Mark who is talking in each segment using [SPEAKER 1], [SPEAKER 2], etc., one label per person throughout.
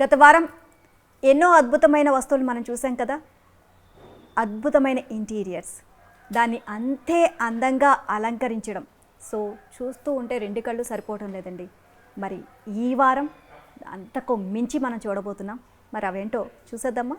[SPEAKER 1] గత వారం ఎన్నో అద్భుతమైన వస్తువులు మనం చూసాం కదా, అద్భుతమైన ఇంటీరియర్స్, దాన్ని అంతే అందంగా అలంకరించడం. సో చూస్తూ ఉంటే రెండు కళ్ళు సరిపోవడం లేదండి. మరి ఈ వారం అంతకు మించి మనం చూడబోతున్నాం. మరి అవేంటో చూసేద్దామా?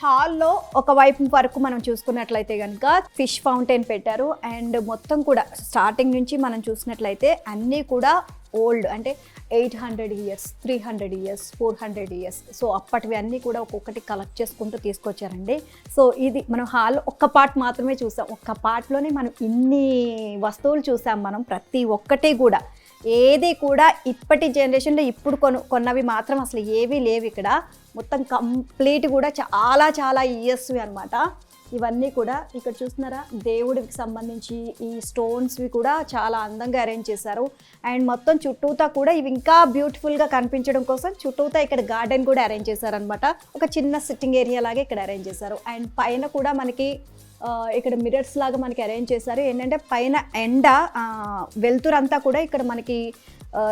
[SPEAKER 1] హాల్లో ఒకవైపు వరకు మనం చూసుకున్నట్లయితే కనుక ఫిష్ ఫౌంటైన్ పెట్టారు. అండ్ మొత్తం కూడా స్టార్టింగ్ నుంచి మనం చూసినట్లయితే అన్నీ కూడా ఓల్డ్, అంటే 800 ఇయర్స్, 300 ఇయర్స్, 400 ఇయర్స్. సో అప్పటివి అన్నీ కూడా ఒక్కొక్కటి కలెక్ట్ చేసుకుంటూ తీసుకొచ్చారండి. సో ఇది మనం హాల్ ఒక్క పార్ట్ మాత్రమే చూసాం. ఒక్క పార్ట్లోనే మనం ఇన్ని వస్తువులు చూసాం. మనం ప్రతి ఒక్కటి కూడా ఏది కూడా ఇప్పటి జనరేషన్లో ఇప్పుడు కొన్నవి మాత్రం అసలు ఏవీ లేవు ఇక్కడ. మొత్తం కంప్లీట్ కూడా చాలా చాలా ఇయర్స్వి అనమాట. ఇవన్నీ కూడా ఇక్కడ చూస్తున్నారా, దేవుడికి సంబంధించి ఈ స్టోన్స్వి కూడా చాలా అందంగా అరేంజ్ చేశారు. అండ్ మొత్తం చుట్టూతా కూడా ఇవి ఇంకా బ్యూటిఫుల్గా కనిపించడం కోసం చుట్టూతా ఇక్కడ గార్డెన్ కూడా అరేంజ్ చేశారనమాట. ఒక చిన్న సిట్టింగ్ ఏరియా లాగా ఇక్కడ అరేంజ్ చేశారు. అండ్ పైన కూడా మనకి ఇక్కడ మిరర్స్ లాగా మనకి అరేంజ్ చేశారు. ఏంటంటే పైన ఎండ వెలుతురంతా కూడా ఇక్కడ మనకి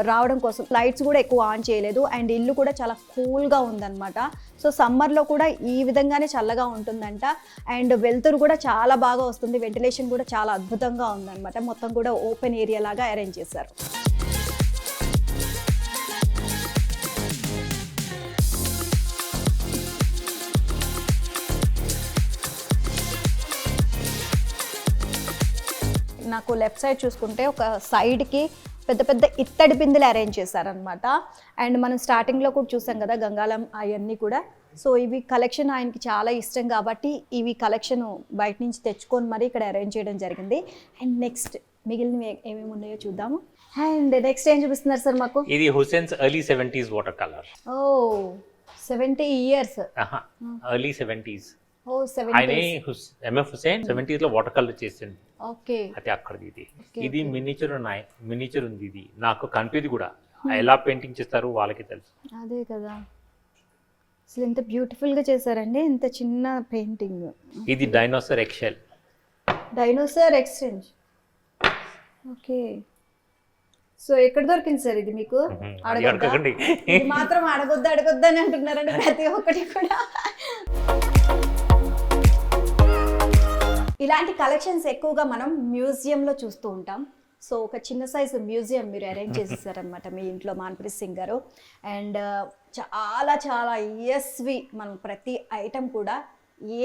[SPEAKER 1] రావడం కోసం లైట్స్ కూడా ఎక్కువ ఆన్ చేయలేదు. అండ్ ఇల్లు కూడా చాలా కూల్గా ఉందన్నమాట. సో సమ్మర్లో కూడా ఈ విధంగానే చల్లగా ఉంటుందంట. అండ్ వెలుతురు కూడా చాలా బాగా వస్తుంది. వెంటిలేషన్ కూడా చాలా అద్భుతంగా ఉందన్నమాట. మొత్తం కూడా ఓపెన్ ఏరియా లాగా అరేంజ్ చేశారు. నాకు లెఫ్ట్ సైడ్ చూసుకుంటే ఒక సైడ్కి పెద్ద పెద్ద ఇత్తడి బిందెలు అరేంజ్ చేశారనమాట. అండ్ మనం స్టార్టింగ్లో కూడా చూసాం కదా గంగాళం అవన్నీ కూడా. సో ఇవి కలెక్షన్ ఆయనకి చాలా ఇష్టం కాబట్టి ఇవి కలెక్షన్ బయట నుంచి తెచ్చుకొని మరి ఇక్కడ అరేంజ్ చేయడం జరిగింది. అండ్ నెక్స్ట్ మిగిలినవి ఏమేమి ఉన్నాయో చూద్దాము. అండ్ నెక్స్ట్ ఏం చూపిస్తున్నారు సార్ మాకు?
[SPEAKER 2] ఇది హుస్సేన్స్ ఎర్లీ 70s వాటర్ కలర్.
[SPEAKER 1] ఓ 70 ఇయర్స్,
[SPEAKER 2] ఎర్లీ 70s.
[SPEAKER 1] ఓ 70s.
[SPEAKER 2] ఆయన ఎంఎఫ్ హుస్సేన్ 70s లో వాటర్ కలర్ చేసింది.
[SPEAKER 1] ఓకే,
[SPEAKER 2] అది అక్కడది. ఇది మినిచర్ ఉంది. ఇది నాకు కనిపింది కూడా. ఎలా పెయింటింగ్ చేస్తారు వాళ్ళకి తెలుసు.
[SPEAKER 1] అదే కదా, అసలు ఎంత బ్యూటిఫుల్ గా చేశారండి, ఎంత చిన్న పెయింటింగ్.
[SPEAKER 2] ఇది dinosaur excel.
[SPEAKER 1] Dinosaur exchange. Okay, so ఎక్కడ దొరికింది సార్ ఇది మీకు?
[SPEAKER 2] అడగండి.
[SPEAKER 1] ఇది మాత్రం అడగొద్దు అని అంటున్నారండి ప్రతి ఒక్కటి కూడా. ఇలాంటి కలెక్షన్స్ ఎక్కువగా మనం మ్యూజియంలో చూస్తూ ఉంటాం. సో ఒక చిన్న సైజు మ్యూజియం మీరు అరేంజ్ చేసేసారనమాట మీ ఇంట్లో, మాన్ప్రీత్ సింగ్ గారు. అండ్ చాలా చాలా ఇయర్స్వి మనం ప్రతి ఐటెం కూడా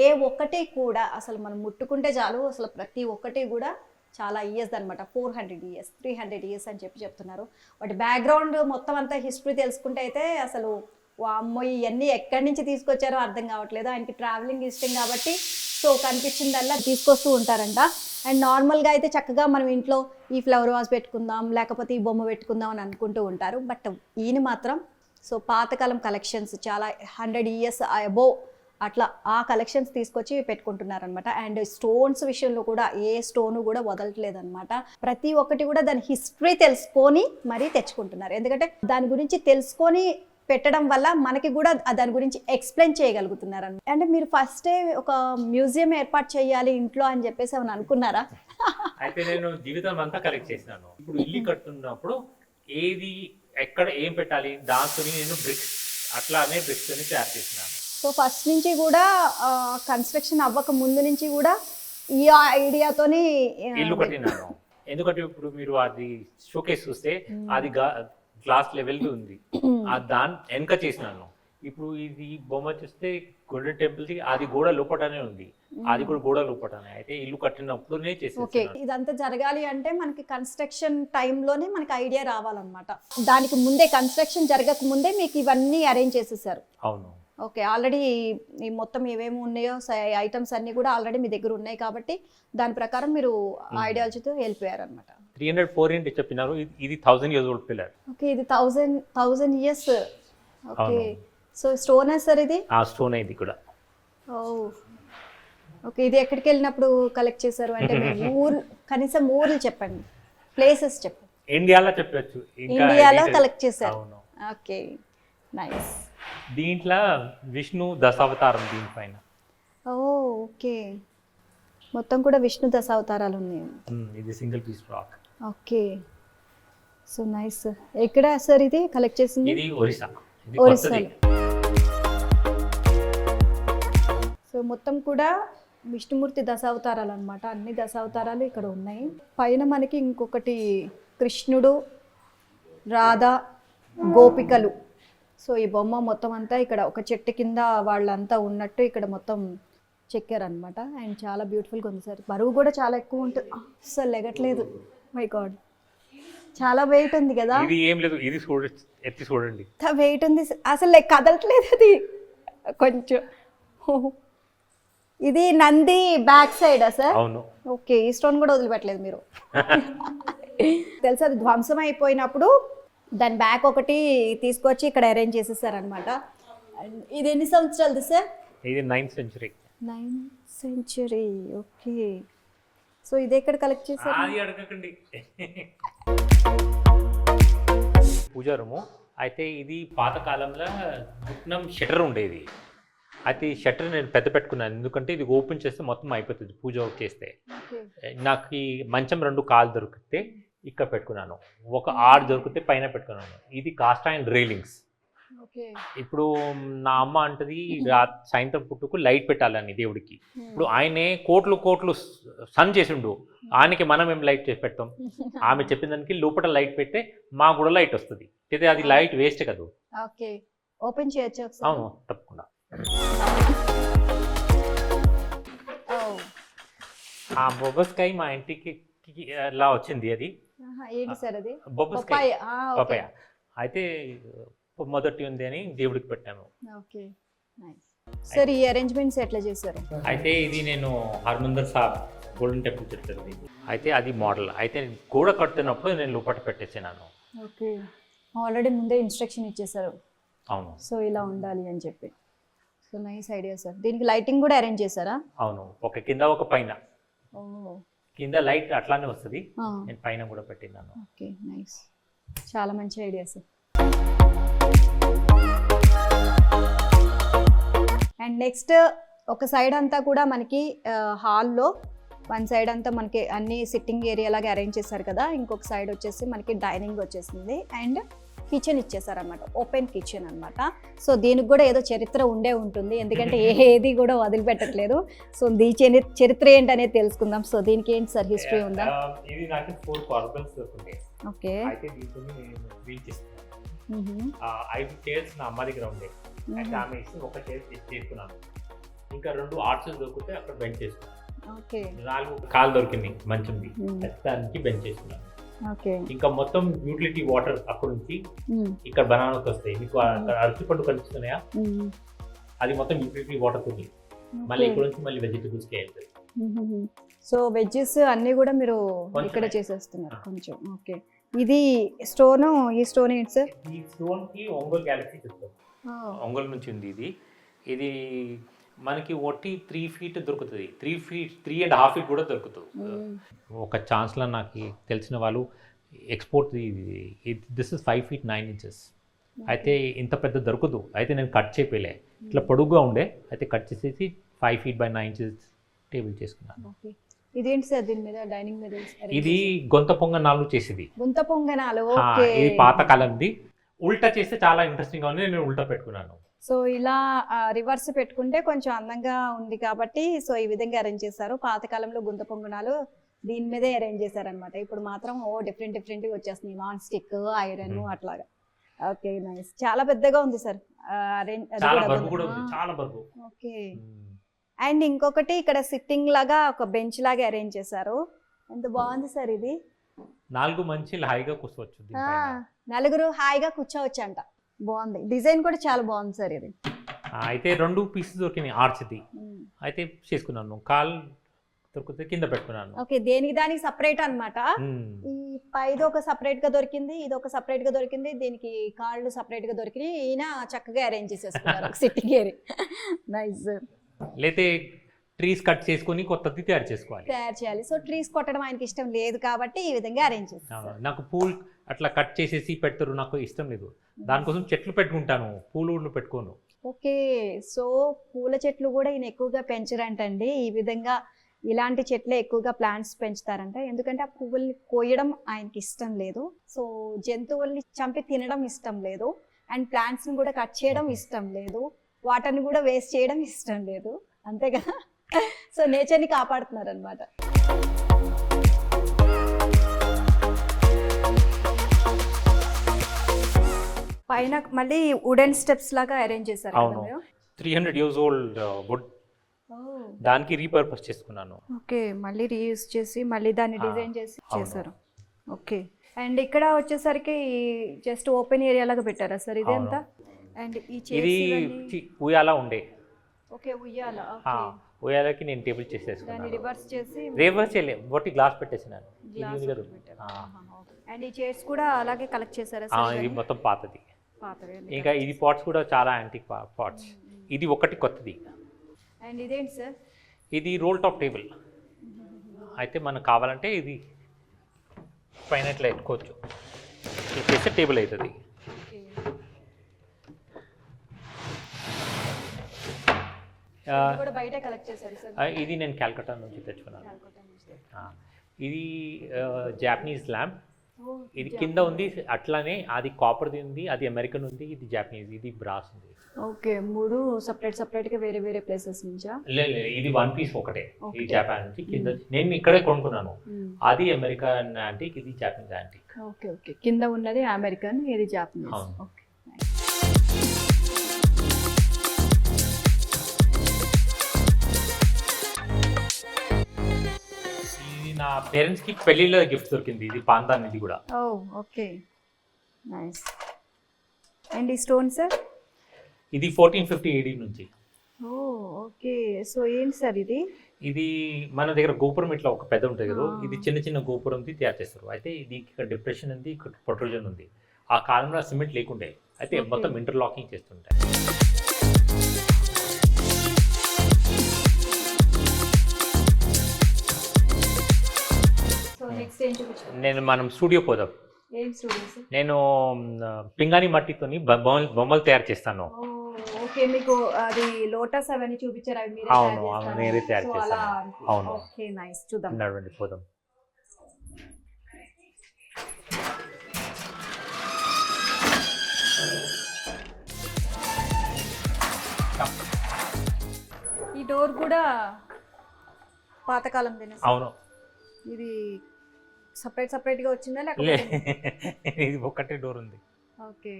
[SPEAKER 1] ఏ ఒక్కటి కూడా అసలు మనం ముట్టుకుంటే చాలు, అసలు ప్రతి ఒక్కటి కూడా చాలా ఇయర్స్ అనమాట. 400 ఇయర్స్, 300 ఇయర్స్ అని చెప్తున్నారు. వాటి బ్యాక్గ్రౌండ్ మొత్తం అంతా హిస్టరీ తెలుసుకుంటే అయితే అసలు అమ్మో ఇవన్నీ ఎక్కడి నుంచి తీసుకొచ్చారో అర్థం కావట్లేదు. ఆయనకి ట్రావెలింగ్ ఇష్టం కాబట్టి సో కనిపించిందల్లా తీసుకొస్తూ ఉంటారంట. అండ్ నార్మల్గా అయితే చక్కగా మనం ఇంట్లో ఈ ఫ్లవర్ వాజ్ పెట్టుకుందాం, లేకపోతే ఈ బొమ్మ పెట్టుకుందాం అని అనుకుంటూ ఉంటారు. బట్ ఈయన మాత్రం సో పాతకాలం కలెక్షన్స్ చాలా 100 ఇయర్స్ అబోవ్ అట్లా ఆ కలెక్షన్స్ తీసుకొచ్చి పెట్టుకుంటున్నారనమాట. అండ్ స్టోన్స్ విషయంలో కూడా ఏ స్టోను కూడా వదలట్లేదు అనమాట. ప్రతి ఒక్కటి కూడా దాని హిస్టరీ తెలుసుకొని మరీ తెచ్చుకుంటున్నారు. ఎందుకంటే దాని గురించి తెలుసుకొని పెట్టడం వల్ల మనకి కూడా దాని గురించి ఎక్స్ప్లెయిన్ చేయగలుగుతున్నారు. అంటే మీరు ఫస్టే ఒక మ్యూజియం ఏర్పాటు చేయాలి ఇంట్లో అని చెప్పేసి ఏమైనా అనుకున్నారా?
[SPEAKER 2] అయితే నేను జీవితం అంతా కలెక్ట్ చేసినాను. ఇప్పుడు ఇల్లు కట్టున్నప్పుడు ఏది ఎక్కడ ఏం పెట్టాలి దాంతో నేను అట్లానే బ్రిక్స్ తోని తయారు చేసినాను.
[SPEAKER 1] సో ఫస్ట్ నుంచి కూడా కన్స్ట్రక్షన్ అవ్వక ముందు నుంచి కూడా ఈ ఐడియాతోని
[SPEAKER 2] ఇల్లు కట్టినాను. ఎందుకంటే ఇప్పుడు మీరు అది షోకేస్ చూస్తే అది గ్లాస్ లెవెల్ ఉంది. దాన్ని వెనక చేసినాను. ఇప్పుడు ఇది బొమ్మ చూస్తే గోల్డెన్ టెంపుల్ ది అది గోడ లోపటనే ఉంది. అది కూడా గోడ లోపటనే. అయితే ఇల్లు కట్టినప్పుడునే చేసేసాను.
[SPEAKER 1] ఇదంతా జరగాలి అంటే మనకి కన్స్ట్రక్షన్ టైంలోనే మనకి ఐడియా రావాలన్నమాట. దానికి ముందే కన్స్ట్రక్షన్ జరగక ముందే మీకు ఇవన్నీ అరేంజ్ చేసేసారు.
[SPEAKER 2] అవును.
[SPEAKER 1] ఓకే, ఆల్రెడీ ఈ మొత్తం ఏమేమి ఉన్నాయో ఐటమ్స్ అన్నీ కూడా ఆల్రెడీ మీ దగ్గర ఉన్నాయి కాబట్టి దాని ప్రకారం మీరు ఐడియాలజీతో వెళ్ళిపోయారు అనమాట.
[SPEAKER 2] 304 చెప్పినారు. ఇది 1000 years old పిల్లర్.
[SPEAKER 1] ఓకే, ఇది 1000 years. Okay, so stone sir ఇది?
[SPEAKER 2] ఆ స్టోన్ ఇది కూడా.
[SPEAKER 1] ఓ ఓకే, ఇది ఎక్కడికి వెళ్ళినప్పుడు కలెక్ట్ చేశారు? అంటే ఊరు, కనీసం ఊర్లు చెప్పండి, ప్లేసెస్ చెప్పండి.
[SPEAKER 2] ఇండియాలో చెప్పచ్చు.
[SPEAKER 1] ఇండియాలో కలెక్ట్ చేశారు. Okay, nice.
[SPEAKER 2] దీంట్లో విష్ణు దశావతారం దీనిపైన.
[SPEAKER 1] ఓ ఓకే, మొత్తం కూడా విష్ణు దశావతారాలు ఉన్నాయి.
[SPEAKER 2] ఇది single piece frock.
[SPEAKER 1] Okay, so nice. ఎక్కడ సార్ ఇది కలెక్ట్ చేసింది?
[SPEAKER 2] ఇది ఒరిస్సా. ఇది
[SPEAKER 1] ఒరిస్సాలో.
[SPEAKER 2] కొత్తది.
[SPEAKER 1] సో మొత్తం కూడా విష్ణుమూర్తి దశావతారాలు అనమాట. అన్ని దశావతారాలు ఇక్కడ ఉన్నాయి. పైన మనకి ఇంకొకటి కృష్ణుడు, రాధ, గోపికలు. సో ఈ బొమ్మ మొత్తం అంతా ఇక్కడ ఒక చెట్టు కింద వాళ్ళంతా ఉన్నట్టు ఇక్కడ మొత్తం చెక్కారనమాట. అండ్ చాలా బ్యూటిఫుల్గా ఉంది సార్. బరువు కూడా చాలా ఎక్కువ ఉంటుంది, అసలు లెగట్లేదు. మై గాడ్, చాలా వెయిట్ ఉంది కదా.
[SPEAKER 2] ఇది ఏం లేదు, ఇది ఎత్తి చూడండి.
[SPEAKER 1] వెయిట్ ఉంది అసలు, కదలట్లేదు అది కొంచెం. ఇది నంది బ్యాక్ సైడా సార్?
[SPEAKER 2] అవును.
[SPEAKER 1] ఓకే, ఈ స్టోన్ కూడా వదిలిపెట్టలేదు మీరు. తెలుసు, అది ధ్వంసం అయిపోయినప్పుడు దాని బ్యాక్ ఒకటి తీసుకొచ్చి ఇక్కడ అరేంజ్ చేసేసారనమాట. ఇది ఎన్ని సంవత్సరాలది సార్?
[SPEAKER 2] ఇది 9th century.
[SPEAKER 1] 9th century. Okay, so ఇది ఎక్కడ కలెక్ట్ చేశారు?
[SPEAKER 2] అది అడగకండి. పూజా రూము. అయితే ఇది పాతకాలంలో దుఃఖనం షటర్ ఉండేది. అయితే ఈ షటర్ నేను పెద్ద పెట్టుకున్నాను, ఎందుకంటే ఇది ఓపెన్ చేస్తే మొత్తం అయిపోతుంది పూజ చేస్తే. నాకు ఈ మంచం 2 కాలు దొరికితే ఇక్కడ పెట్టుకున్నాను, ఒక ఆరు దొరికితే పైన పెట్టుకున్నాను. ఇది కాస్ట్ అండ్ రైలింగ్స్. ఇప్పుడు నా అమ్మ అంటది సాయంత్రం పుట్టుకు లైట్ పెట్టాలని దేవుడికి. ఇప్పుడు ఆయనే కోట్లు సన్ చేసిండు, ఆయనకి మనం ఏం లైట్ చేసి పెడతాం? ఆమె చెప్పిన దానికి లోపల లైట్ పెడితే మా కూడా లైట్ వస్తుంది. అయితే అది లైట్ వేస్ట్ కదా.
[SPEAKER 1] ఓకే, ఓపెన్ చేయొచ్చు?
[SPEAKER 2] అవును, తప్పకుండా. ఆ బొబ్బస్కాయ మా ఇంటికి లా వచ్చింది. అది
[SPEAKER 1] ఏంటి సార్? అది
[SPEAKER 2] బొబ్బస్కాయ, పపాయ. అయితే మొదటి ఉంది అని దేవుడికి పెట్టాము.
[SPEAKER 1] Okay, nice. సార్ ఈ అరేంజ్మెంట్స్ ఎట్లా చేశారు?
[SPEAKER 2] అయితే ఇది నేను హర్మందర్ సాబ్ గోల్డెన్ టెంపుల్ చెప్తుంది. అయితే అది మోడల్. అయితే గోడ కడుతున్నప్పుడు నేను లోపల పెట్టేసాను.
[SPEAKER 1] ఓకే, ఆల్రెడీ ముందే ఇన్స్ట్రక్షన్ ఇచ్చేసారు.
[SPEAKER 2] అవును.
[SPEAKER 1] సో ఇలా ఉండాలి అని చెప్పి. So nice idea sir. దీనికి లైటింగ్ కూడా అరేంజ్ చేశారా?
[SPEAKER 2] అవును, ఒక కింద ఒక పైన. కింద లైట్ అట్లానే వస్తుంది, నేను పైన కూడా పెట్టినాను.
[SPEAKER 1] ఓకే, నైస్, చాలా మంచి ఐడియా సార్. అండ్ నెక్స్ట్ ఒక సైడ్ అంతా కూడా మనకి హాల్లో, వన్ సైడ్ అంతా మనకి అన్ని సిట్టింగ్ ఏరియా లాగా అరేంజ్ చేశారు కదా. ఇంకొక సైడ్ వచ్చేసి మనకి డైనింగ్ వచ్చేసింది అండ్ కిచెన్ ఇచ్చేసారనమాట, ఓపెన్ కిచెన్ అనమాట. సో దీనికి కూడా ఏదో చరిత్ర ఉండే ఉంటుంది, ఎందుకంటే ఏది కూడా వదిలిపెట్టట్లేదు. సో దీని చరిత్ర ఏంటనేది తెలుసుకుందాం. సో దీనికి ఏంటి సార్ హిస్టరీ ఉందా?
[SPEAKER 2] ఇది నాకు 4 కార్బన్స్ దొరుకుతాయి.
[SPEAKER 1] ఓకే,
[SPEAKER 2] అయితే దీంతో నేను వీల్ చేస్తున్నాను. 5 చైర్స్ నా అమ్మ దగ్గర ఉండే, అయితే ఆమె ఇస్తే ఒక చైర్ తీసుకున్నాను. ఇంకా 2 ఆర్చెస్ దొరికితే అక్కడ బెంచ్ చేసుకున్నాను.
[SPEAKER 1] ఓకే,
[SPEAKER 2] 4 కాలు దొరికింది మంచింది, దానికి బెంచ్ చేసుకున్నాను. ఇంకా మొత్తం యూటిలిటీ వాటర్ అక్కడ నుంచి ఇక్కడ బనానాకి వస్తాయి. మీకు అరటి పండు కనిపిస్తున్నాయా? అది మొత్తం యూటిలిటీ వాటర్ తోటి మళ్ళీ ఇక్కడ నుంచి మళ్ళీ వెజిటబుల్స్ కి వెళ్తాయి.
[SPEAKER 1] సో వెజ్జెస్ అన్ని కూడా మీరు ఇక్కడ చేసేస్తున్నారు కొంచెం. ఓకే, ఇది స్టోన్, ఈ స్టోన్ ఏంటి సార్?
[SPEAKER 2] ఈ స్టోన్ కి ఒంగోలు గ్యాలక్సీ చెప్తాం. ఒంగోలు నుంచి ఉంది ఇది. ఇది మనకి ఒట్టి 3 feet దొరుకుతుంది, 3.5 feet కూడా దొరుకుతుంది. ఒక ఛాన్స్లో నాకు తెలిసిన వాళ్ళు export, this is 5 feet 9 inches. అయితే ఇంత పెద్ద దొరకదు. అయితే నేను కట్ చేయలే, ఇట్లా పొడుగుగా ఉండే, అయితే కట్ చేసేసి 5 feet by 9 inches టేబుల్ చేసుకున్నాను.
[SPEAKER 1] ఇదేంటి సార్ దీని మీద డైనింగ్ మీద?
[SPEAKER 2] ఇది గొంత పొంగనాలు చేసేది.
[SPEAKER 1] గొంత పొంగనాలు,
[SPEAKER 2] ఇది పాతకాలంది. ఉల్టా చేస్తే చాలా ఇంట్రెస్టింగ్ గా ఉంది, నేను ఉల్టా పెట్టుకున్నాను.
[SPEAKER 1] సో ఇలా రివర్స్ పెట్టుకుంటే కొంచెం అందంగా ఉంది కాబట్టి సో ఈ విధంగా అరేంజ్ చేశారు. పాతకాలంలో గుంత పొంగనాలు దీని మీదే అరేంజ్ చేశారనమాట. ఇప్పుడు మాత్రం డిఫరెంట్గా వచ్చేస్తున్నాయి, నాన్ స్టిక్, ఐరన్ అట్లాగా. ఓకే, నైస్, చాలా పెద్దగా ఉంది సార్. ఓకే, అండ్ ఇంకొకటి ఇక్కడ సిట్టింగ్ లాగా ఒక బెంచ్ లాగా అరేంజ్ చేశారు. ఎంత బాగుంది సార్ ఇది.
[SPEAKER 2] 4 మంచి హాయిగా కూర్చోవచ్చు,
[SPEAKER 1] 4 హాయిగా కూర్చోవచ్చు అంట. బాగుంది, డిజైన్ కూడా చాలా బాగుంది సార్ ఇది.
[SPEAKER 2] అయితే 2 pieces దొరికినాయి ఆర్చ్ది, అయితే చేసుకున్నాను. కాల్ దొరికితే కింద పెట్టుకున్నాను.
[SPEAKER 1] ఓకే, దేనికి దానికి సపరేట్ అన్నమాట. ఈ పైది ఒక సపరేట్ గా దొరికింది, ఇది ఒక సపరేట్ గా దొరికింది, దీనికి కాళ్ళు సపరేట్ గా దొరికి ఈయన చక్కగా అరేంజ్ చేసేసుకున్నారు సిట్టింగ్ ఏరియా. నైస్.
[SPEAKER 2] లేతే ట్రీస్ కట్ చేసుకొని కొత్తది తయారు చేయాలి.
[SPEAKER 1] సో ట్రీస్ కొట్టడం ఆయనకి ఇష్టం లేదు కాబట్టి ఈ విధంగా అరేంజ్ చేస్తారు.
[SPEAKER 2] నాకు పూల్ అట్లా కట్ చేసేసి పెడతారు, నాకు ఇష్టం లేదు. దానికోసం చెట్లు పెట్టుకుంటాను, పూలు పెట్టుకోను.
[SPEAKER 1] ఓకే. సో పూల చెట్లు కూడా ఈయన ఎక్కువగా పెంచరంటండి. ఈ విధంగా ఇలాంటి చెట్లే ఎక్కువగా ప్లాంట్స్ పెంచుతారంట. ఎందుకంటే ఆ పువ్వుల్ని కోయడం ఆయనకి ఇష్టం లేదు. సో జంతువుల్ని చంపి తినడం ఇష్టం లేదు. అండ్ ప్లాంట్స్ని కూడా కట్ చేయడం ఇష్టం లేదు. వాటర్ని కూడా వేస్ట్ చేయడం ఇష్టం లేదు. అంతే కదా. సో నేచర్ని కాపాడుతున్నారనమాట. పైన మళ్ళీ వుడెన్ స్టెప్స్ లాగా అరేంజ్ చేశారు కదా
[SPEAKER 2] అవును.
[SPEAKER 1] మీరు.
[SPEAKER 2] 300 years old వుడ్ దానికి రీపర్పస్ చేసుకున్నాను.
[SPEAKER 1] ఓకే, మళ్ళీ రీయూజ్ చేసి మళ్ళీ దాన్ని డిజైన్ చేసి చేశారు. ఓకే. అండ్ ఇక్కడ వచ్చేసరికి జస్ట్ ఓపెన్ ఏరియా లాగా పెట్టారా సార్ ఇదంతా? అండ్ ఈ
[SPEAKER 2] ఇది ఉయ్యాల ఉండే.
[SPEAKER 1] ఓకే, ఉయ్యాల.
[SPEAKER 2] ఉయ్యాలకి నేను టేబుల్
[SPEAKER 1] దాన్ని
[SPEAKER 2] చేసేసుకున్నాను.
[SPEAKER 1] రివర్స్ చేసి
[SPEAKER 2] రివర్స్ చేయలే, బొట్టి గ్లాస్ పెట్టేసినాను.
[SPEAKER 1] గ్లాస్
[SPEAKER 2] ఇది
[SPEAKER 1] పెట్టారు. అండ్ ఈ చైర్స్ కూడా అలాగే కలెక్ట్ చేశారా సార్?
[SPEAKER 2] ఇది మొత్తం పాతది.
[SPEAKER 1] పాతవే.
[SPEAKER 2] ఇంకా ఇది పాట్స్ కూడా చాలా యాంటిక్ పాట్స్. ఇది ఒకటి కొత్తది.
[SPEAKER 1] అండ్ ఇదేంటి సార్?
[SPEAKER 2] ఇది రోల్ టాప్ టేబుల్. అయితే మనకు కావాలంటే ఇది పైన ఇట్లా ఎత్తుకోవచ్చు. ఇట్లా చేస్తే టేబుల్ అవుతుంది.
[SPEAKER 1] కూడా బయట కలెక్ట్ చేశారు సార్?
[SPEAKER 2] ఇది నేను క్యాల్కటా నుంచి తెచ్చుకున్నాను. ఇది జాపనీస్ ల్యాంప్. ఇది కింద ఉంది అట్లానే, అది కాపర్ది ఉంది, అది అమెరికన్ ఉంది, ఇది జాపనీస్, ఇది బ్రాస్ ఉంది.
[SPEAKER 1] ఓకే, మూడు సెపరేట్ గా వేరే వేరే ప్లేసెస్ నుంచా?
[SPEAKER 2] లేదు, ఇది వన్ పీస్ ఒకటే. ఇది జపాన్ నుంచి కింద నేను ఇక్కడే కొనుక్కున్నాను. అది అమెరికన్ యాంటిక్, ఇది జాపనీస్ యాంటిక్.
[SPEAKER 1] ఓకే ఓకే, కింద ఉన్నది అమెరికన్, ఇది జాపనీస్. ఓకే.
[SPEAKER 2] ఇది నా పేరెంట్స్ కి పెళ్లిలో గిఫ్ట్ దొరికింది. ఇది పాందాన్, ఇది కూడా.
[SPEAKER 1] ఓ ఓకే, నైస్. అండ్ ఈ స్టోన్ సార్?
[SPEAKER 2] ఇది 1450 AD నుంచి.
[SPEAKER 1] ఓ ఓకే. సో ఏంటి సార్ ఇది?
[SPEAKER 2] ఇది మన దగ్గర గోపురం ఇట్లా ఒక పెద్ద ఉంటుంది కదా, ఇది చిన్న చిన్న గోపురంది తయారు చేస్తారు. అయితే దీనికి ఇక్కడ డిప్రెషన్ ఉంది, ఇక్కడ ప్రొట్రూజన్ ఉంది. ఆ కాలంలో సిమెంట్ లేకుండే, అయితే మొత్తం ఇంటర్లాకింగ్ చేస్తుంటాయి.
[SPEAKER 1] సో నెక్స్ట్ ఏం చూపించారు?
[SPEAKER 2] నేను మనం స్టూడియో పోదాం.
[SPEAKER 1] ఏం స్టూడియో సార్?
[SPEAKER 2] నేను పింగాణి మట్టితోని బొమ్మలు తయారు చేస్తాను.
[SPEAKER 1] ఓకే, మీకు అది లోటస్ అవన్నీ చూపించారు, అవి మీరే
[SPEAKER 2] అవును, నేనే తయారు చేస్తాను. అవును.
[SPEAKER 1] Okay, nice. చూద్దాం.
[SPEAKER 2] నడవండి పోదాం.
[SPEAKER 1] ఈ డోర్ కూడా పాతకాలం దిన.
[SPEAKER 2] అవును.
[SPEAKER 1] ఇది సపరేట్ గా వచ్చిందా
[SPEAKER 2] లే,
[SPEAKER 1] లేకపోతే?
[SPEAKER 2] ఇది ఒక్కటే డోర్ ఉంది.
[SPEAKER 1] ఓకే.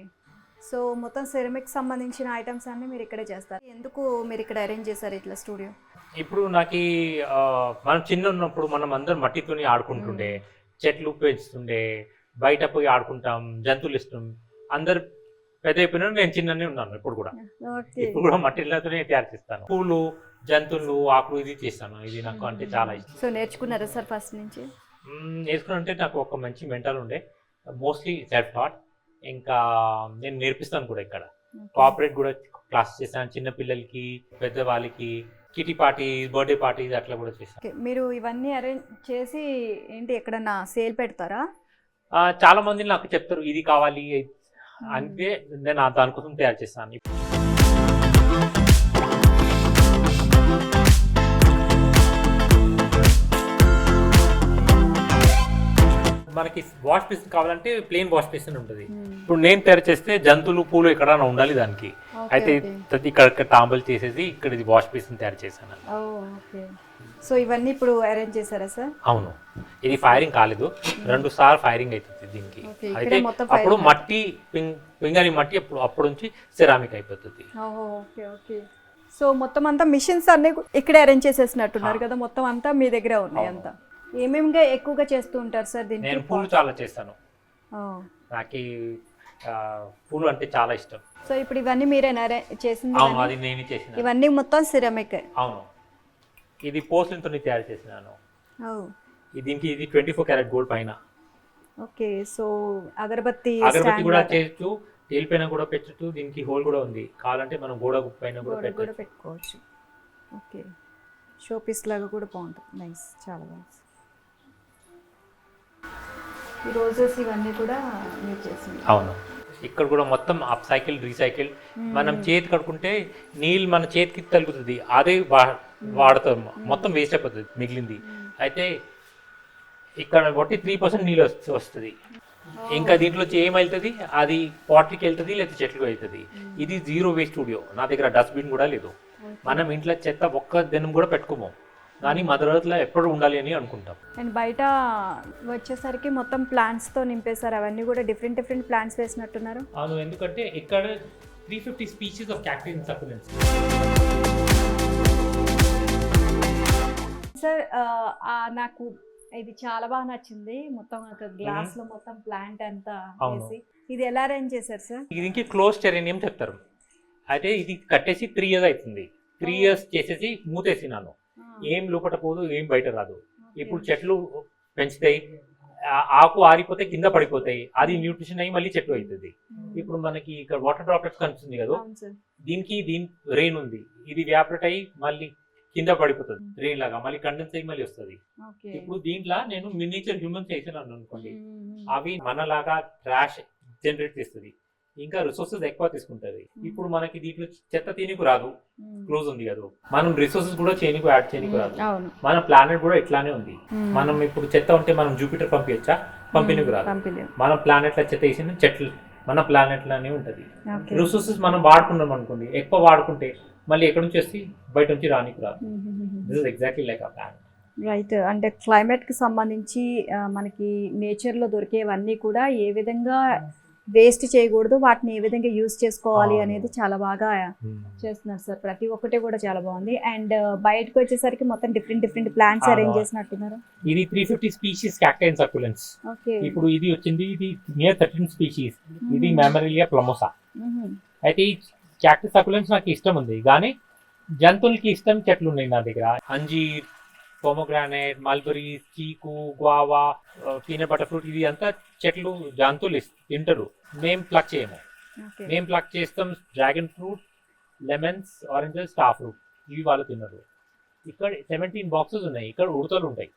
[SPEAKER 1] సో మొత్తం సెరమిక్ సంబంధించిన ఐటమ్స్ అన్ని మీరు ఇక్కడే చేస్తారు. ఎందుకు మీరు ఇక్కడ అరేంజ్ చేశారు ఇట్లా స్టూడియో?
[SPEAKER 2] ఇప్పుడు నాకు మనం చిన్న ఉన్నప్పుడు మనం అందరం మట్టితోని ఆడుకుంటుండే, చెట్లు పెంచుతుండే, బయట పోయి ఆడుకుంటాం, జంతువులు ఇష్టం. అందరు పెద్ద అయిపోయినా నేను చిన్ననే ఉన్నాను ఇప్పుడు కూడా. ఇప్పుడు కూడా మట్టిలతోనే తయారు చేస్తాను. పూలు, జంతువులు, ఆకులు ఇది చేస్తాను. ఇది నాకు అంటే చాలా ఇష్టం.
[SPEAKER 1] సో నేర్చుకున్నారా సార్ ఫస్ట్ నుంచి?
[SPEAKER 2] నేర్చుకున్నంటే నాకు ఒక మంచి మెంటర్ ఉండే, మోస్ట్లీ సెల్ఫ్ థాట్. ఇంకా నేను నేర్పిస్తాను కూడా ఇక్కడ. కోఆపరేట్ కూడా క్లాస్ చేశాను, చిన్న పిల్లలకి, పెద్దవాళ్ళకి, కిటీ పార్టీ, బర్త్డే పార్టీ అట్లా కూడా చేశాను.
[SPEAKER 1] మీరు ఇవన్నీ అరేంజ్ చేసి ఏంటి ఎక్కడన్నా సేల్ పెడతారా?
[SPEAKER 2] చాలా మంది నాకు చెప్తారు ఇది కావాలి అంటే, నేను దానికోసం తయారు చేస్తాను. మనకి వాష్ బేసిన్ కావాలంటే ప్లేన్ వాష్ బేసిన్ ఉంటుంది. ఇప్పుడు నేను తయారు చేస్తే జంతువులు, పూలు ఎక్కడైనా ఉండాలి దానికి. అయితే ఇక్కడ తాంబూలు చేసేసి ఇక్కడ ఇది వాష్ బేసిన్ తయారు చేశాను.
[SPEAKER 1] సో ఇవన్నీ ఇప్పుడు అరేంజ్ చేశారా సార్?
[SPEAKER 2] అవును. ఇది ఫైరింగ్ కాలేదు, 2 సార్లు ఫైరింగ్ అవుతుంది దీనికి. అయితే అప్పుడు మట్టి, పింగాణి మట్టి అప్పుడు నుంచి సెరామిక్ అయిపోతుంది.
[SPEAKER 1] Okay okay. సో మొత్తం అంతా మిషన్స్ అన్ని ఇక్కడే అరేంజ్ చేసేసినట్టున్నారు కదా, మొత్తం అంతా మీ దగ్గర ఉన్నాయి అంతా. ఏమేమిగా ఎక్కువగా చేస్తూ ఉంటారు సార్ దీనికి?
[SPEAKER 2] నేను పూలు చాలా చేస్తాను. నాకు పూలు అంటే చాలా ఇష్టం.
[SPEAKER 1] సో ఇప్పుడు ఇవన్నీ మీరేనా చేసింది?
[SPEAKER 2] అవును, అది నేను చేసిన.
[SPEAKER 1] ఇవన్నీ మొత్తం సిరమిక్?
[SPEAKER 2] అవును. ఇది పోస్లిన్తో తయారు చేసినాను. దీనికి ఇది 24 క్యారెట్ గోల్డ్ పైన.
[SPEAKER 1] ఓకే. సో అగరబత్తి
[SPEAKER 2] కూడా చేయొచ్చు, తేలిపైన కూడా పెట్టచ్చు. దీనికి హోల్ కూడా ఉంది, కావాలంటే మనం గోడ పైన కూడా
[SPEAKER 1] పెట్టుకోవచ్చు. ఓకే, షో పీస్ లాగా కూడా బాగుంటుంది. నైస్, చాలా బాగుంది. ఈ రోజెస్ ఇవన్నీ కూడా మీరు చేసింది?
[SPEAKER 2] అవును. ఇక్కడ కూడా మొత్తం అప్ సైకిల్ రీసైకిల్. మనం చేతి కడుకుంటే నీళ్ళు మన చేతికి తగులుతుంది, అదే వాడతాం, మొత్తం వేస్ట్ అయిపోతుంది మిగిలింది. అయితే ఇక్కడ బట్టి 3% నీళ్ళు వస్తుంది. ఇంకా దీంట్లో ఏమవుతుంది, అది పాట్కి వెళ్తుంది లేదా చెట్లకు వెళ్తుంది. ఇది జీరో వేస్ట్ స్టూడియో. నా దగ్గర డస్ట్బిన్ కూడా లేదు. మనం ఇంట్లో చెత్త ఒక్క దినం కూడా పెట్టుకోము, కానీ మదర్ ఎర్త్లో ఎప్పుడు ఉండాలి అని అనుకుంటాం.
[SPEAKER 1] అండ్ బయట వచ్చేసరికి మొత్తం ప్లాంట్స్తో నింపేశారు. అవన్నీ కూడా డిఫరెంట్ డిఫరెంట్ ప్లాంట్స్ వేసినట్టున్నారు.
[SPEAKER 2] అవును, ఎందుకంటే ఇక్కడ 350 species of cactus and succulents.
[SPEAKER 1] Sir నాకు ఇది చాలా బాగా నచ్చింది. మొత్తం ఒక గ్లాస్ లో మొత్తం ప్లాంట్ అంతా వేసి ఇది ఎలా అరేంజ్ చేశారు సార్?
[SPEAKER 2] దీనికి క్లోజ్ టెరేనియం చెప్తారు. అయితే ఇది కట్టేసి 3 years అవుతుంది. 3 years చేసేసి మూతేసినాను. ఏం లోపల పోదు, ఏం బయట రాదు. ఇప్పుడు చెట్లు పెంచుతాయి, ఆకు ఆరిపోతే కింద పడిపోతాయి, అది న్యూట్రిషన్ అయ్యి మళ్ళీ చెట్టు అవుతుంది. ఇప్పుడు మనకి ఇక్కడ వాటర్ డ్రాప్లెట్స్ కనిపిస్తుంది కదా, దీనికి రెయిన్ ఉంది, ఇది వ్యాపరేట్ అయ్యి మళ్ళీ కింద పడిపోతుంది రెయిన్ లాగా, మళ్ళీ కండెన్స్ అయ్యి మళ్ళీ వస్తుంది. ఇప్పుడు దీంట్లో నేను మినియేచర్ హ్యూమన్స్ చేసినాను అనుకోండి, అవి మనలాగా ట్రాష్ జనరేట్ చేస్తుంది, ఇంకా రిసోర్సెస్ ఎక్కువ తీసుకుంటది. ఇప్పుడు మనకి దీంట్లో చెత్త తీయనికి రాదు, క్లోజ్ ఉంది కదా, మనం రిసోర్సెస్ కూడా చేయనికి యాడ్ చేయనికి రాదు. మన ప్లానెట్ కూడా ఇట్లానే ఉంది. మనం ఇప్పుడు చెత్త ఉంటే మనం జూపిటర్ పంపించచ్చా? పంపిణీకి రాదు. మన ప్లానెట్ లో చెత్త వేసిన చెట్లు మన ప్లానెట్ లోనే ఉంటది. రిసోర్సెస్ మనం వాడుకున్నాం అనుకోండి, ఎక్కువ వాడుకుంటే మళ్ళీ ఎక్కడి నుంచి వస్తే బయట నుంచి రానికి రాదు. దిస్ ఇస్ ఎగ్జాక్ట్లీ లైక్ ఆ ప్లానెట్.
[SPEAKER 1] రైట్. అంటే క్లైమేట్ కి సంబంధించి మనకి నేచర్ లో దొరికేవన్నీ కూడా ఏ విధంగా వేస్ట్ చేయకూడదు, వాటిని ఏ విధంగా యూజ్ చేసుకోవాలి అనేది చాలా బాగా చేస్తున్నారు సార్. ప్రతి ఒక్కటి కూడా చాలా బాగుంది. అండ్ బయటకు వచ్చేసరికి మొత్తం డిఫరెంట్ డిఫరెంట్ ప్లాంట్స్ అరేంజ్ చేసినట్టున్నారు.
[SPEAKER 2] ఇది 350 స్పీషీస్ క్యాక్టస్ అండ్ సకులెంట్స్. ఇప్పుడు ఇది వచ్చింది, ఇది నియర్ 13 స్పీషీస్. ఇది మ్యామరిలియా ప్లమోసా. అయితే ఈ క్యాక్టస్ సకులెంట్స్ నాకు ఇష్టం ఉంది, కానీ జంతువులకి ఇష్టం చెట్లు ఉన్నాయి నా దగ్గర. అంజీర్, పోమోగ్రానైట్, మల్బరీ, చీకు, గ్వావా, పీనట్ బటర్ ఫ్రూట్, ఇది అంతా చెట్లు జంతువులు తింటారు. మేము ప్లక్ చేయము. మేము ప్లక్ చేస్తాం dragon fruit, lemons, oranges, star fruit, ఇవి వాళ్ళు తిన్నారు. ఇక్కడ 17 బాక్సెస్ ఉన్నాయి. ఇక్కడ ఉడతలు ఉంటాయి.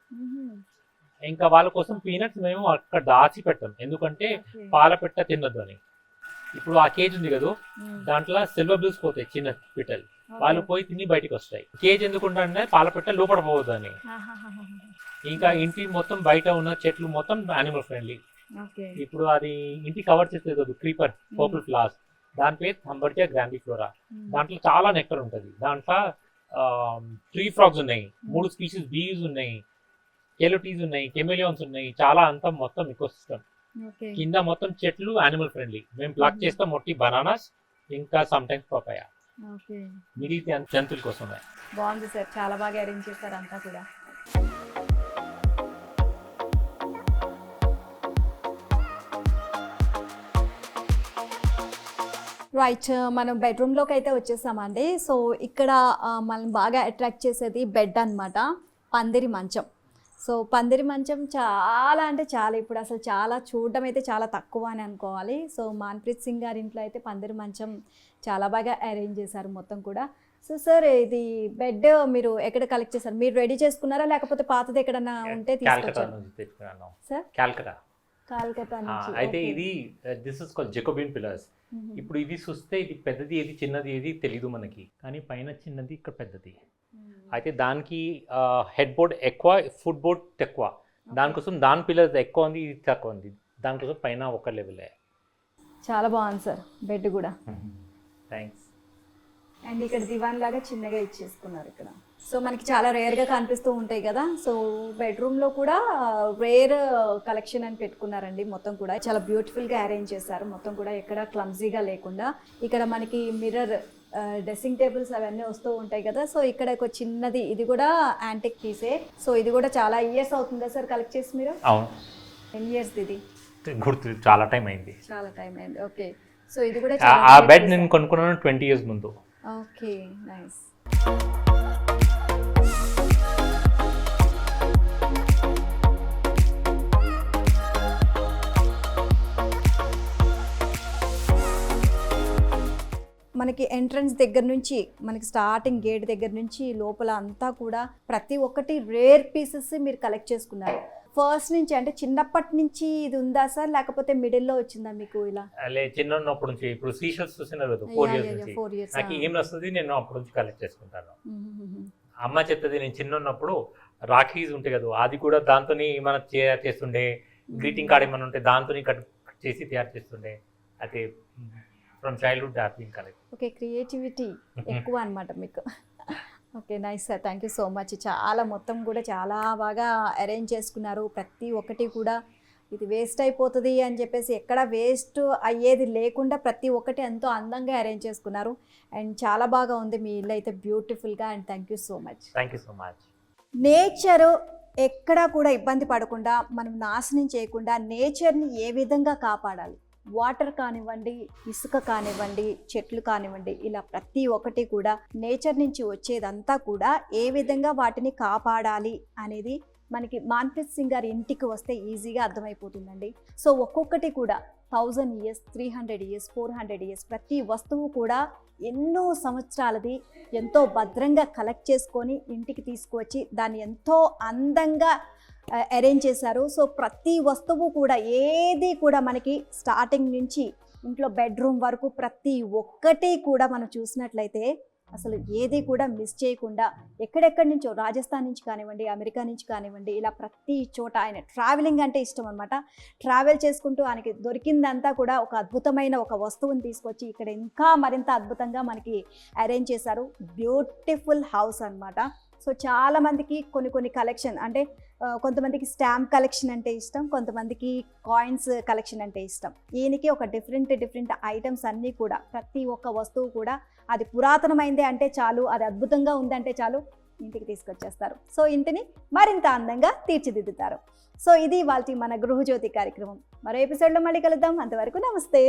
[SPEAKER 2] ఇంకా వాళ్ళ కోసం పీనట్స్ మేము అక్కడ దాచి పెట్టాం, ఎందుకంటే పాల పెట్ట తినద్దు అని. ఇప్పుడు ఆ కేజ్ ఉంది కదా, దాంట్లో సిల్వర్ బిల్స్ పోతాయి, చిన్న పిట్టలు, వాళ్ళు పోయి తిని బయటకు వస్తాయి. కేజ్ ఎందుకుంటే పాల పెట్ట లోపల పోవద్దు అని. ఇంకా ఇంటి మొత్తం బయట ఉన్న చెట్లు మొత్తం యానిమల్ ఫ్రెండ్లీ. ఇప్పుడు అది ఇంటి కవర్ చేసేది కదా, క్రీపర్, పర్పుల్ ఫ్లవర్స్, దాని పేరు హంబర్జియా గ్రాండిఫ్లోరా. దాంట్లో చాలా నెక్టర్ ఉంటుంది. దాంట్లో ట్రీ ఫ్రాగ్స్ ఉన్నాయి, 3 స్పీషీస్ బీస్ ఉన్నాయి, కెలోటీస్ ఉన్నాయి, కెమెలియాన్స్ ఉన్నాయి, చాలా అంతా మొత్తం ఇకోసిస్టమ్. కింద మొత్తం చెట్లు యానిమల్ ఫ్రెండ్లీ. మేము ప్లక్ చేస్తాం మొట్టి బనానాస్, ఇంకా సమ్ టైమ్స్ పపాయ, మిగిలితే జంతువుల కోసం.
[SPEAKER 1] బాగుంది సార్, చాలా బాగా అరేంజ్ చేశారు అంతా కూడా. రైట్, మనం బెడ్రూమ్లోకి అయితే వచ్చేసామండి. సో ఇక్కడ మనం బాగా అట్రాక్ట్ చేసేది బెడ్ అన్నమాట, పందిరి మంచం. సో పందిరి మంచం చాలా అంటే చాలా, ఇప్పుడు అసలు చాలా చూడడం అయితే చాలా తక్కువ అని అనుకోవాలి. సో మాన్ప్రీత్ సింగ్ గారి ఇంట్లో అయితే పందిరి మంచం చాలా బాగా అరేంజ్ చేశారు మొత్తం కూడా. సో సార్, ఇది బెడ్ మీరు ఎక్కడ కలెక్ట్ చేశారు? మీరు రెడీ చేసుకున్నారా, లేకపోతే పాతది ఎక్కడన్నా ఉంటే తీసుకొచ్చారా సార్? కాల్కతా నుంచి.
[SPEAKER 2] అయితే ఇది this is called Jacobian pillars. ఇప్పుడు ఇది చూస్తే ఇది పెద్దది ఏది చిన్నది ఏది తెలీదు మనకి, కానీ పైన చిన్నది ఇక్కడ పెద్దది. అయితే దానికి హెడ్ బోర్డ్ ఎక్కువ, ఫుట్ బోర్డ్ తక్కువ. దానికోసం దాని పిల్లర్స్ ఎక్కువ ఉంది, ఇది తక్కువ ఉంది. దానికోసం పైన ఒక లెవెలే.
[SPEAKER 1] చాలా బాగుంది సార్ బెడ్ కూడా.
[SPEAKER 2] థ్యాంక్స్.
[SPEAKER 1] అండ్ ఇక్కడ దివాన్ లాగా చిన్నగా ఇచ్చేసుకున్నారు ఇక్కడ. సో మనకి చాలా రేర్గా కనిపిస్తూ ఉంటాయి కదా. సో బెడ్రూమ్లో కూడా రేర్ కలెక్షన్ అని పెట్టుకున్నారండి. మొత్తం కూడా చాలా బ్యూటిఫుల్గా అరేంజ్ చేశారు మొత్తం కూడా, ఎక్కడ క్లమ్జీగా లేకుండా. ఇక్కడ మనకి మిర్రర్, డ్రెస్సింగ్ టేబుల్స్ అవన్నీ వస్తూ ఉంటాయి కదా. సో ఇక్కడ ఒక చిన్నది, ఇది కూడా యాంటిక్ పీసే. సో ఇది కూడా చాలా ఇయర్స్ అవుతుందా సార్ కలెక్ట్ చేసి మీరు?
[SPEAKER 2] అవును.
[SPEAKER 1] 10 years ఇది?
[SPEAKER 2] గుర్తు, చాలా టైం అయింది.
[SPEAKER 1] చాలా టైం అయింది. ఓకే. సో ఇది కూడా
[SPEAKER 2] ఆ బెడ్ నేను కొనుక్కున్నాను 20 years ముందు.
[SPEAKER 1] Okay, nice. మనకి ఎంట్రన్స్ దగ్గర నుంచి, మనకి స్టార్టింగ్ గేట్ దగ్గర నుంచి లోపల అంతా కూడా ప్రతి ఒక్కటి రేర్ పీసెస్ మీరు కలెక్ట్ చేసుకున్నారు. ఫస్ట్ నుంచి అంటే చిన్నప్పటి నుంచి ఇది ఉందా సార్, లేకపోతే మిడిల్లో వచ్చిందా మీకు ఇలా?
[SPEAKER 2] చిన్న ఉన్నప్పటి నుంచి ఇప్పుడు సీషల్స్ చూసినారు కదా 4 ఇయర్స్ నుంచి
[SPEAKER 1] 4 ఇయర్స్.
[SPEAKER 2] నాకు ఏం వస్తుంది నేను అప్పటి నుంచి కలెక్ట్ చేసుకుంటాను. అమ్మ చెప్తుంది నేను చిన్న ఉన్నప్పుడు రాఖీస్ ఉంటాయి కదా అది కూడా దాంతో ఏమైనా చేస్తుండే, గ్రీటింగ్ కార్డ్ ఏమైనా ఉంటే దాంతో కట్ చేసి తయారు చేస్తుండే. అయితే from childhood happy collect.
[SPEAKER 1] Okay, creativity ఎక్కువ అనమాట మీకు. Okay, nice sir, thank you so much. చాలా మొత్తం కూడా చాలా బాగా అరేంజ్ చేసుకున్నారు. ప్రతి ఒక్కటి కూడా ఇది వేస్ట్ అయిపోతుంది అని చెప్పేసి ఎక్కడ వేస్ట్ అయ్యేది లేకుండా ప్రతి ఒక్కటి ఎంతో అందంగా అరేంజ్ చేసుకున్నారు. అండ్ చాలా బాగా ఉంది మీ ఇల్లు అయితే బ్యూటిఫుల్గా. And thank you so much.
[SPEAKER 2] Thank you so much.
[SPEAKER 1] Nature ఎక్కడా కూడా ఇబ్బంది పడకుండా, మనం నాశనం చేయకుండా నేచర్ని ఏ విధంగా కాపాడాలి, వాటర్ కానివ్వండి, ఇసుక కానివ్వండి, చెట్లు కానివ్వండి, ఇలా ప్రతి ఒక్కటి కూడా నేచర్ నుంచి వచ్చేదంతా కూడా ఏ విధంగా వాటిని కాపాడాలి అనేది మనకి మాన్ప్రీత్ సింగ్ గారి ఇంటికి వస్తే ఈజీగా అర్థమైపోతుందండి. సో ఒక్కొక్కటి కూడా 1000 ఇయర్స్, 300 ఇయర్స్, 400 ఇయర్స్ ప్రతి వస్తువు కూడా ఎన్నో సంవత్సరాలది ఎంతో భద్రంగా కలెక్ట్ చేసుకొని ఇంటికి తీసుకువచ్చి దాన్ని ఎంతో అందంగా అరేంజ్ చేశారు. సో ప్రతి వస్తువు కూడా ఏది కూడా మనకి స్టార్టింగ్ నుంచి ఇంట్లో బెడ్రూమ్ వరకు ప్రతి ఒక్కటి కూడా మనం చూసినట్లయితే అసలు ఏది కూడా మిస్ చేయకుండా ఎక్కడెక్కడి నుంచో, రాజస్థాన్ నుంచి కానివ్వండి, అమెరికా నుంచి కానివ్వండి, ఇలా ప్రతి చోట ఆయన ట్రావెలింగ్ అంటే ఇష్టం అనమాట. ట్రావెల్ చేసుకుంటూ ఆయనకి దొరికిందంతా కూడా ఒక అద్భుతమైన ఒక వస్తువుని తీసుకొచ్చి ఇక్కడ ఇంకా మరింత అద్భుతంగా మనకి అరేంజ్ చేశారు. బ్యూటిఫుల్ హౌస్ అనమాట. సో చాలామందికి కొన్ని కలెక్షన్ అంటే కొంతమందికి స్టాంప్ కలెక్షన్ అంటే ఇష్టం, కొంతమందికి కాయిన్స్ కలెక్షన్ అంటే ఇష్టం. ఈయనకి ఒక డిఫరెంట్ ఐటమ్స్ అన్నీ కూడా ప్రతి ఒక్క వస్తువు కూడా అది పురాతనమైందే అంటే చాలు, అది అద్భుతంగా ఉందంటే చాలు ఇంటికి తీసుకొచ్చేస్తారు. సో ఇంటిని మరింత అందంగా తీర్చిదిద్దుతారు. సో ఇది వాళ్ళ మన గృహజ్యోతి కార్యక్రమం. మరో ఎపిసోడ్లో మళ్ళీ కలుద్దాం. అంతవరకు నమస్తే.